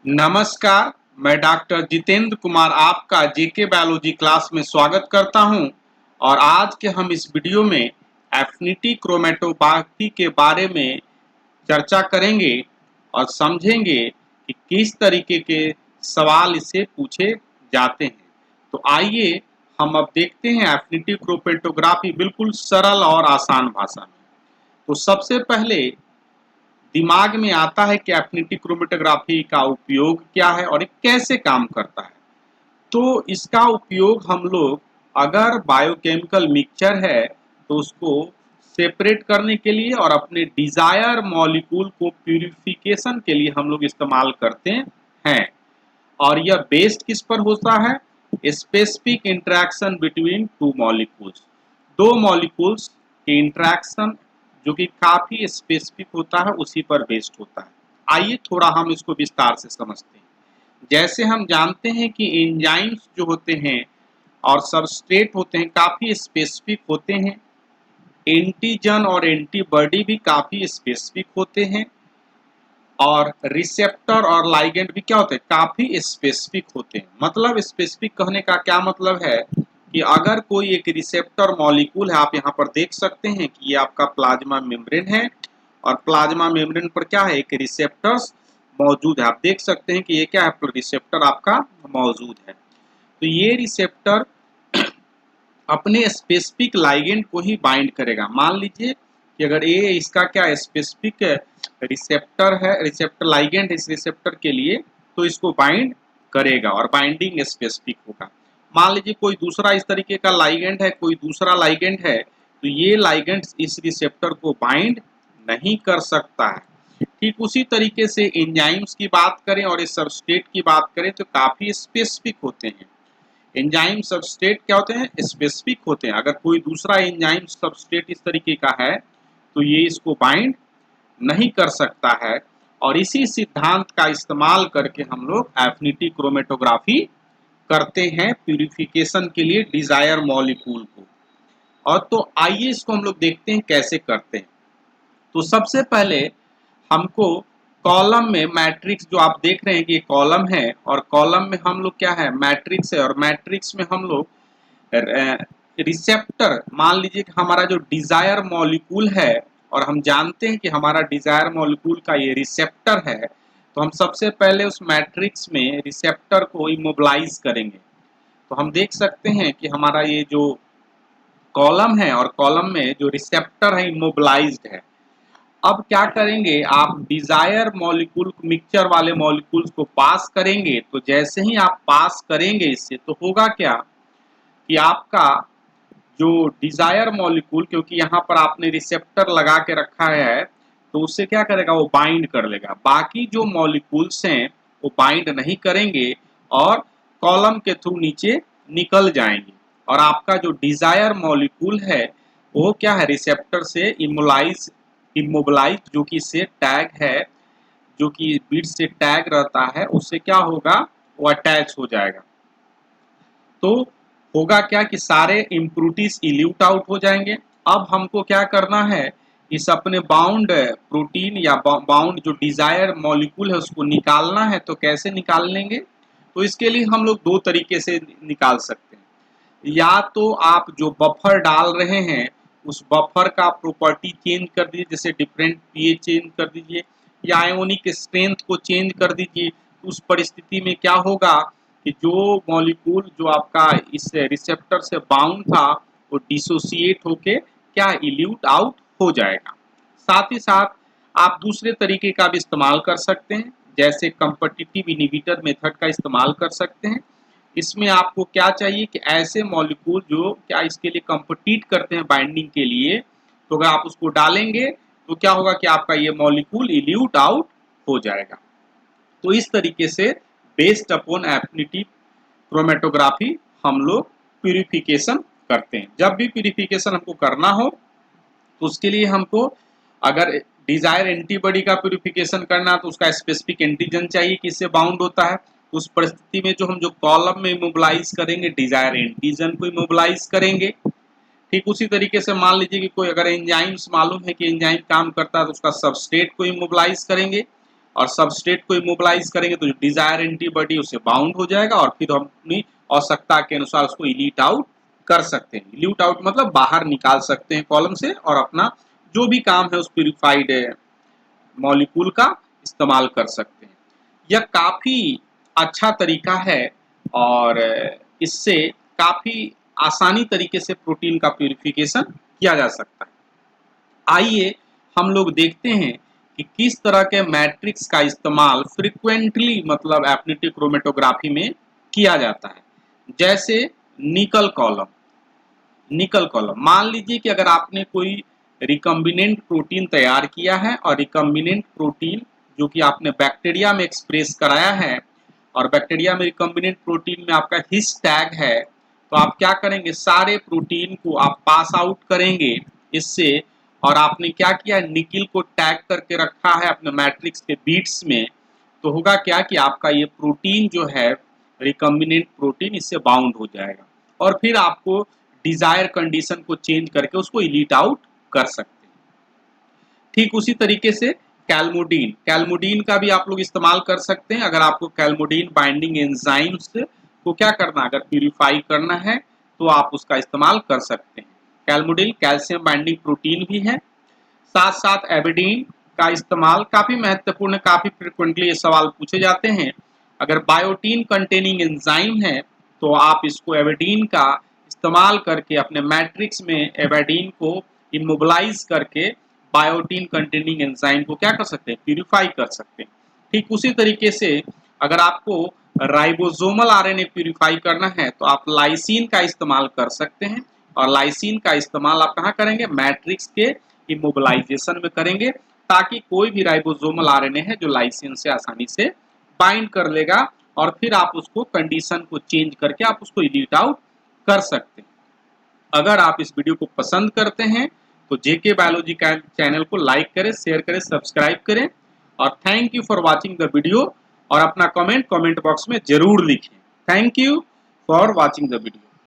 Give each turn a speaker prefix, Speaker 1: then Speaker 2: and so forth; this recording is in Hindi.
Speaker 1: नमस्कार, मैं डॉक्टर जितेंद्र कुमार आपका जेके बायोलॉजी क्लास में स्वागत करता हूं और आज के हम इस वीडियो में एफिनिटी क्रोमेटोग्राफी के बारे में चर्चा करेंगे और समझेंगे कि किस तरीके के सवाल इससे पूछे जाते हैं। तो आइए हम अब देखते हैं एफिनिटी क्रोमेटोग्राफी बिल्कुल सरल और आसान भाषा में। तो सबसे पहले दिमाग में आता है कि एफिनिटी क्रोमेटोग्राफी का उपयोग क्या है और ये कैसे काम करता है। तो इसका उपयोग हम लोग अगर बायोकेमिकल मिक्सचर है तो उसको सेपरेट करने के लिए और अपने डिजायर मॉलिक्यूल को प्यूरिफिकेशन के लिए हम लोग इस्तेमाल करते हैं। और यह बेस्ड किस पर होता है? Specific interaction between two molecules, दो मॉलिक्यूल्स के इंटरेक्शन जो कि काफी स्पेसिफिक होता है उसी पर बेस्ड होता है। आइए थोड़ा हम इसको विस्तार से समझते हैं। जैसे हम जानते हैं कि एंजाइम्स जो होते हैं और सबस्ट्रेट होते हैं काफी स्पेसिफिक होते हैं। एंटीजन और एंटीबॉडी भी काफी स्पेसिफिक होते हैं और रिसेप्टर और लाइगेंड भी क्या होते हैं? काफी स्पेसिफिक होते हैं। मतलब स्पेसिफिक कहने का क्या मतलब है कि अगर कोई एक रिसेप्टर मॉलिक्यूल है, आप यहाँ पर देख सकते हैं कि ये आपका प्लाज्मा मेम्ब्रेन है और प्लाज्मा मेम्ब्रेन पर क्या है? एक रिसेप्टर्स मौजूद है। आप देख सकते हैं कि ये क्या है? रिसेप्टर आपका मौजूद है। तो ये रिसेप्टर अपने स्पेसिफिक लाइगेंड को ही बाइंड करेगा। मान लीजिए कि अगर ये इसका क्या स्पेसिफिक रिसेप्टर है, रिसेप्टर लाइगेंड इस रिसेप्टर के लिए, तो इसको बाइंड करेगा और बाइंडिंग स्पेसिफिक होगा। मान लीजिए कोई दूसरा इस तरीके का लाइगेंड है, कोई दूसरा लाइगेंड है, तो ये लाइगेंड इस रिसेप्टर को बाइंड नहीं कर सकता है। ठीक उसी तरीके से एंजाइम्स की बात करें और इस सबस्ट्रेट की बात करें तो काफी स्पेसिफिक होते हैं। एंजाइम सबस्ट्रेट क्या होते हैं? स्पेसिफिक होते हैं। अगर कोई दूसरा एंजाइम सबस्ट्रेट इस तरीके का है तो ये इसको बाइंड नहीं कर सकता है। और इसी सिद्धांत का इस्तेमाल करके हम लोग एफिनिटी क्रोमेटोग्राफी करते हैं प्यूरिफिकेशन के लिए डिजायर मॉलिक्यूल को। और तो आइए इसको हम लोग देखते हैं कैसे करते हैं। तो सबसे पहले हमको कॉलम में मैट्रिक्स जो आप देख रहे हैं कि ये कॉलम है और कॉलम में हम लोग क्या है? मैट्रिक्स है और मैट्रिक्स में हम लोग रिसेप्टर, मान लीजिए कि हमारा जो डिजायर मॉलिक्यूल है और हम जानते हैं कि हमारा डिजायर मॉलिक्यूल का ये रिसेप्टर है, तो हम सबसे पहले उस मैट्रिक्स में रिसेप्टर को इमोबिलाइज करेंगे। तो हम देख सकते हैं कि हमारा ये जो कॉलम है और कॉलम में जो रिसेप्टर है इमोबिलाइज्ड है। अब क्या करेंगे? आप डिजायर मॉलिक्यूल मिक्सचर वाले मॉलिक्यूल्स को पास करेंगे। तो जैसे ही आप पास करेंगे इससे तो होगा क्या कि आपका जो डिजायर मॉलिक्यूल, क्योंकि यहाँ पर आपने रिसेप्टर लगा के रखा है, तो उससे क्या करेगा? वो बाइंड कर लेगा। बाकी जो मॉलिक्यूल्स हैं वो बाइंड नहीं करेंगे और कॉलम के थ्रू नीचे निकल जाएंगे और आपका जो डिजायर मॉलिक्यूल है वो क्या है? रिसेप्टर से इमोबिलाइज जो कि इससे टैग है, जो कि बीट से टैग रहता है, उससे क्या होगा? वो अटैच हो जाएगा। तो होगा क्या कि सारे इम्प्रूटीज इल्यूट आउट हो जाएंगे। अब हमको क्या करना है? इस अपने बाउंड प्रोटीन या बाउंड जो डिजायर मॉलिक्यूल है उसको निकालना है। तो कैसे निकाल लेंगे? तो इसके लिए हम लोग दो तरीके से निकाल सकते हैं। या तो आप जो बफर डाल रहे हैं उस बफर का प्रॉपर्टी चेंज कर दीजिए, जैसे डिफरेंट पीएच चेंज कर दीजिए या आयोनिक स्ट्रेंथ को चेंज कर दीजिए। उस परिस्थिति में क्या होगा कि जो मॉलिक्यूल जो आपका इस रिसेप्टर से बाउंड था वो डिसोसिएट होके क्या इल्यूट आउट हो जाएगा। साथ ही साथ आप दूसरे तरीके का भी इस्तेमाल कर सकते हैं, जैसे कंपटिटिव इनहिबिटर मेथड का इस्तेमाल कर सकते हैं। इसमें आपको क्या चाहिए कि ऐसे मॉलिक्यूल जो क्या इसके लिए कंपटीट करते हैं बाइंडिंग के लिए, तो अगर आप उसको डालेंगे तो क्या होगा कि आपका ये मॉलिक्यूल इल्यूट आउट हो जाएगा। तो इस तरीके से बेस्ड अपॉन एफिनिटी क्रोमेटोग्राफी हम लोग प्यूरिफिकेशन करते हैं। जब भी प्यूरिफिकेशन हमको करना हो तो उसके लिए हमको अगर डिजायर एंटीबॉडी का प्यूरिफिकेशन करना तो उसका स्पेसिफिक एंटीजन चाहिए कि इससे बाउंड होता है। उस परिस्थिति में जो हम जो कॉलम में इमोबिलाइज करेंगे डिजायर एंटीजन को इमोबिलाइज करेंगे। ठीक उसी तरीके से मान लीजिए कि कोई अगर एंजाइम्स मालूम है कि एंजाइम काम करता है तो उसका सबस्ट्रेट को इमोबिलाइज करेंगे। और सबस्ट्रेट को इमोबिलाइज करेंगे तो जो डिजायर एंटीबॉडी उससे बाउंड हो जाएगा और फिर हम अपनी आवश्यकता के अनुसार उसको इलीट आउट कर सकते हैं। इलीट आउट मतलब बाहर निकाल सकते हैं कॉलम से और अपना जो भी काम है उस प्यूरिफाइड मॉलिक्यूल का इस्तेमाल कर सकते हैं। यह काफी अच्छा तरीका है और इससे काफी आसानी तरीके से प्रोटीन का प्यूरिफिकेशन किया जा सकता है। आइए हम लोग देखते हैं कि किस तरह के मैट्रिक्स का इस्तेमाल फ्रिक्वेंटली मतलब एफिनिटी क्रोमेटोग्राफी में किया जाता है। जैसे निकल कॉलम। निकल कॉलम मान लीजिए कि अगर आपने कोई रिकम्बिनेंट प्रोटीन तैयार किया है और रिकम्बिनेंट प्रोटीन जो कि आपने बैक्टीरिया में एक्सप्रेस कराया है और बैक्टीरिया में रिकम्बिनेंट प्रोटीन में आपका हिस्ट टैग है, तो आप क्या करेंगे, सारे प्रोटीन को आप पास आउट करेंगे इससे। और आपने क्या किया, निकिल को टैग करके रखा है अपने मैट्रिक्स के बीट्स में, तो होगा क्या कि आपका ये प्रोटीन जो है रिकम्बिनेंट प्रोटीन इससे बाउंड हो जाएगा और फिर आपको डिजायर कंडीशन को चेंज करके उसको इलीट आउट कर सकते हैं। ठीक उसी तरीके से कैलमोडीन, कैलमोडीन का भी आप लोग इस्तेमाल कर सकते हैं। अगर आपको कैलमोडीन बाइंडिंग एंजाइम्स को क्या करना, अगर प्यूरिफाई करना है तो आप उसका इस्तेमाल कर सकते हैं। कैलमोडिल कैल्शियम बाइंडिंग प्रोटीन भी है। साथ साथ एबिडीन का इस्तेमाल काफी महत्वपूर्ण, काफी फ्रिक्वेंटली ये सवाल पूछे जाते हैं। अगर बायोटीन कंटेनिंग एंजाइम है तो आप इसको एबिडीन का इस्तेमाल करके अपने मैट्रिक्स में एबिडीन को इमोबिलाइज करके बायोटीन कंटेनिंग एंजाइम को क्या कर सकते हैं, प्यूरिफाई कर सकते हैं। ठीक उसी तरीके से अगर आपको राइबोसोमल आरएनए प्यूरिफाई करना है तो आप लाइसिन का इस्तेमाल कर सकते हैं और लाइसिन का इस्तेमाल आप कहाँ करेंगे, मैट्रिक्स के इमोबिलाइजेशन में करेंगे, ताकि कोई भी राइबोसोमल आरएनए है जो लाइसिन से आसानी से बाइंड कर लेगा और फिर आप उसको कंडीशन को चेंज करके आप उसको इलीट आउट कर सकते हैं। अगर आप इस वीडियो को पसंद करते हैं तो जेके बायोलॉजी का चैनल को लाइक करें, शेयर करें, सब्सक्राइब करें और thank you for watching the video. और अपना कमेंट बॉक्स में जरूर लिखें। Thank you for watching the video.